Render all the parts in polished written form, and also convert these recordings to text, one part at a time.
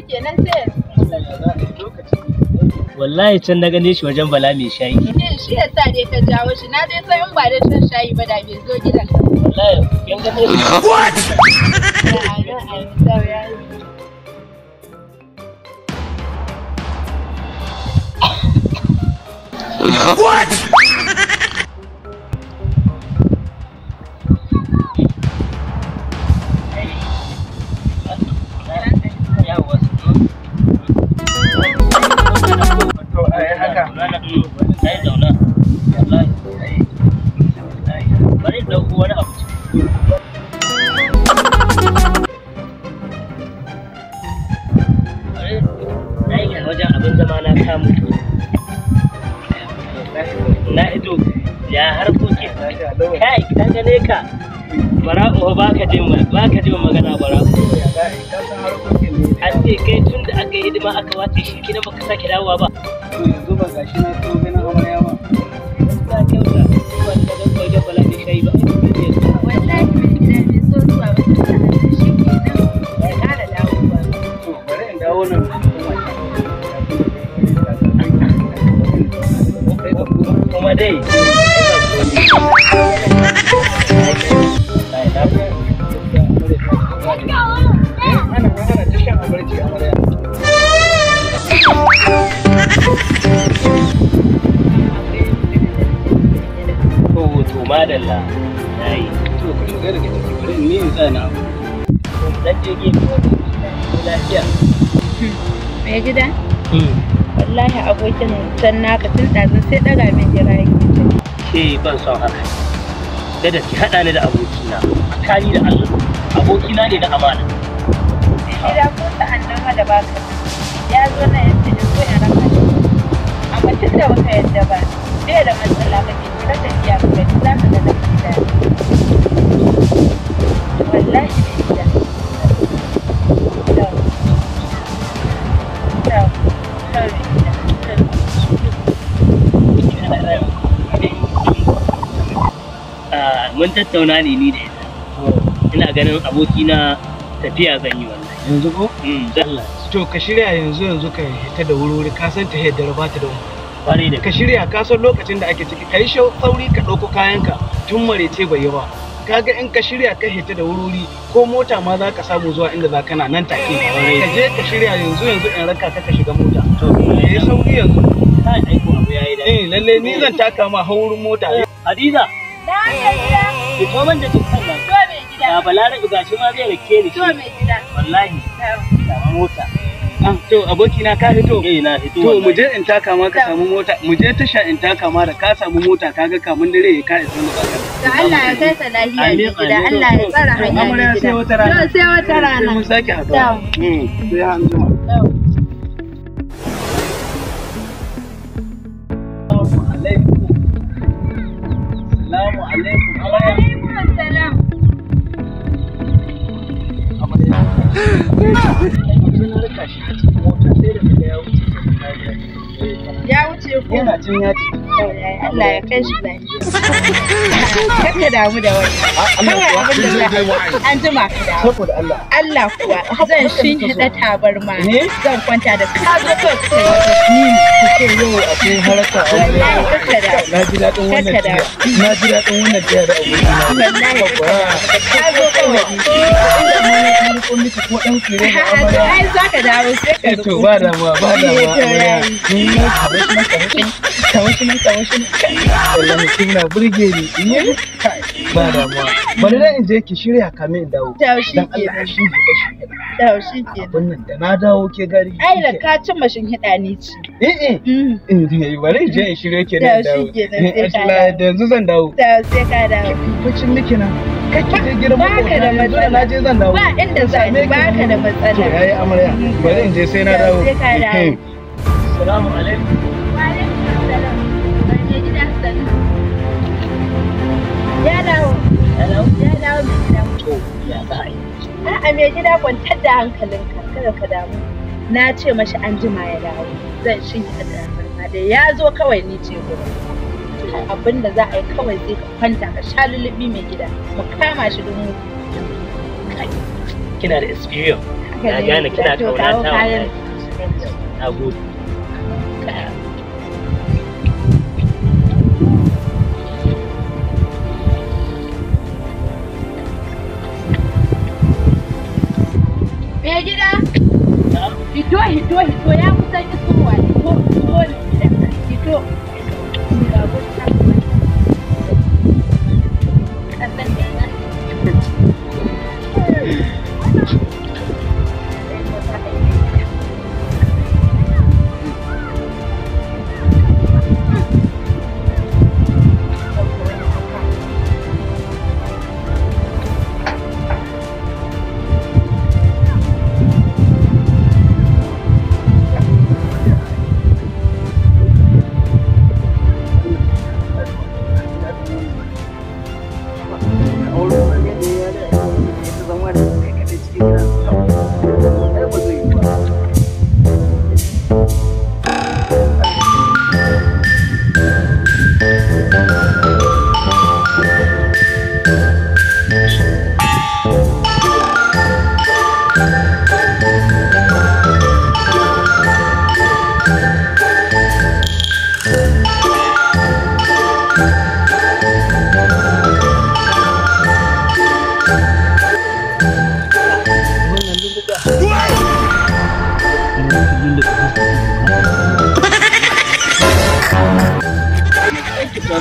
kenan sai wallahi can na gane shi wajen Bala mai shayi. Shi ya sa dai ka jawo shi, na dai san in ba da shan shayi ba da bai zo gidan ka. Wallahi kin gane shi. What? What? Na ido ya harkoki kai ka gane ka bara'u baka jin magana bara'u an ce kai tun da aka yi hidima aka wace shi kina baka sake dawowa ba yanzu ba gashi na so ganin amarya ba ba kyauta ba da ga wajen Bala mai shayi ba Wallahi mai gida bai so zuwa ba, shi kenan ya ƙara dawowa. to bari in dawo nan kuma dai ana ta shan abarci amarya to madalla yayi to ka shiga daga ciki bari ni in tsana dan je gefe lafiya Mai gida? Wallahi abokin can naka tun ɗazu sai ɗaga min jira yake. ke ban son haka da ki haɗa ni da abokina tsakani da Allah abokina ne na amana Gida ko sa'an nan da baka ya zo na yace in so in raka shi. Amma tun da baka yadda ba, bai da matsala kake kira da iya ka gani za ka ga na gida. Wallahi mai gida. mun tattauna ne ni da ita ina ganin abokina tafiya zan yi wallahi yanzu ko Allah to ka shirya yanzu ka hita da wuri ka san ta yadda ba ta da kware da ka shirya ka san lokacin da ake ciki kai sauri ka ɗauko kayanka tun marece bai yi ba kaga in ka shirya ka hita da wuri ko mota ma za ka samu zuwa inda za ka na nan take ka je ka shirya yanzu in raka ka shiga mota to yi sauri yanzu kai aiko abu yayi da lalle ni zan taka ma haurin mota Hadiza Da gida. ki to man da dukkan nan To mai gida. ya Balarabe gashi ma zai rake ni To mai gida. wallahi da mota to abokina ka fito na fito to mu je in taka ma ka samu mota mu je tasha in taka ma da ka samu mota kaga kamun dare ya ka isa da baka Da Allah ya kai ka lafiya mai gida. Allah ya tsara hanya mai gida. sai wata rana To sai wata rana. mun sake haɗuwa sai an jima Assalamu alaikum. Wa alaikum assalam. Ya wuce ko? Yana cin ya ci. Allah ya kai shi lafiya. Kaka damu da wani. Kawai abin da za an jima ka dawo. Saboda Allah. Allah kuwa zan shinhiɗa tabarma. Zan kwanta da ka zo kawai ka kai wata Kuke yau akwai haraka a wallahi kaka dawo. Na ji daɗin wannan Kaka dawo. Na ji daɗin wannan tiya da abokina. Wallahi ka zo kawai. Ko miki ko ɗan kire da amarya. Ai za ka dawo sai ka To ba damuwa ba damuwa amarya. Wallahi kina burge ni. Ba damuwa. Bari dan in je ki shirya kamin in dawo. Taushi Dan Allah kenan. shi ne. Taushi kenan. Wannan da na dawo ke gari. Ai da ka cin mashin hida ni ci. Bari in je in shirya ke da dawo. Taushi kenan, sai ka Allah da yanzu zan dawo. Sai ka dawo. Bacin miki nan. Kake je gidan Baka da matsala. Na je zan dawo. Ba inda za ni baka da To matsala. yayi amarya. Bari in je sai na dawo. Sai ka dawo. assalamu alaikum Wa alaikum assalam. Mai gida sani. Ya dawo. hello Ya dawo mai gida. to ya za a yi A'a mai gida kwantar da hankalinka kada ka damu. Na ce mashi an jima ya dawo. Zan shinhiɗa tabarma da ya zo kawai ni ce gurin. Abin da za a yi kawai zai ka kwanta ka sha lulubi mai gida mu kama shi don mu kina da experience haka Na ne. gane kina To, kauna kawo ta kayan. wallahi. Na gode. Me gida? Hito ya kusan isowa. Hito.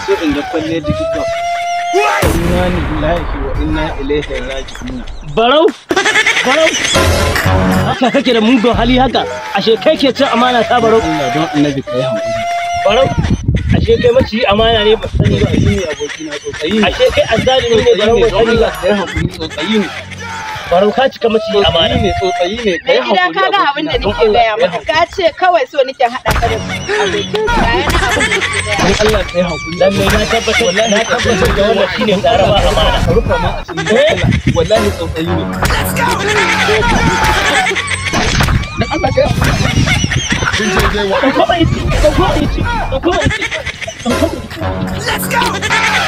so in ga kwalle jiki to inna lillahi wa inna ilaihi raji'un. Barau haka kake da mugun hali haka, ashe kai ke cin amana ta Barau. Allah don annabi kai hankali. Barau ashe kai maci amana ne ba sani ba. Ni ne abokina tsotsayi. Ashe kai azzalimi ne Barau ba sani ba. Kai hankali tsotsayi ne. Barau ka cika maci amana. Tsotsayi ne kai hankali. Gida kaga abin da nake gaya maka, ka ce kawai so nake hada ka da abokin ka yana abin da ke gaya. Dan Allah kai hankali. Dan mai na tabbatar da wannan shine tsaraba amana. Ka rufa ma a cikin Allah. Wallahi tsotsayi ne. Let's go. Dan Allah kai hankali. Let's go.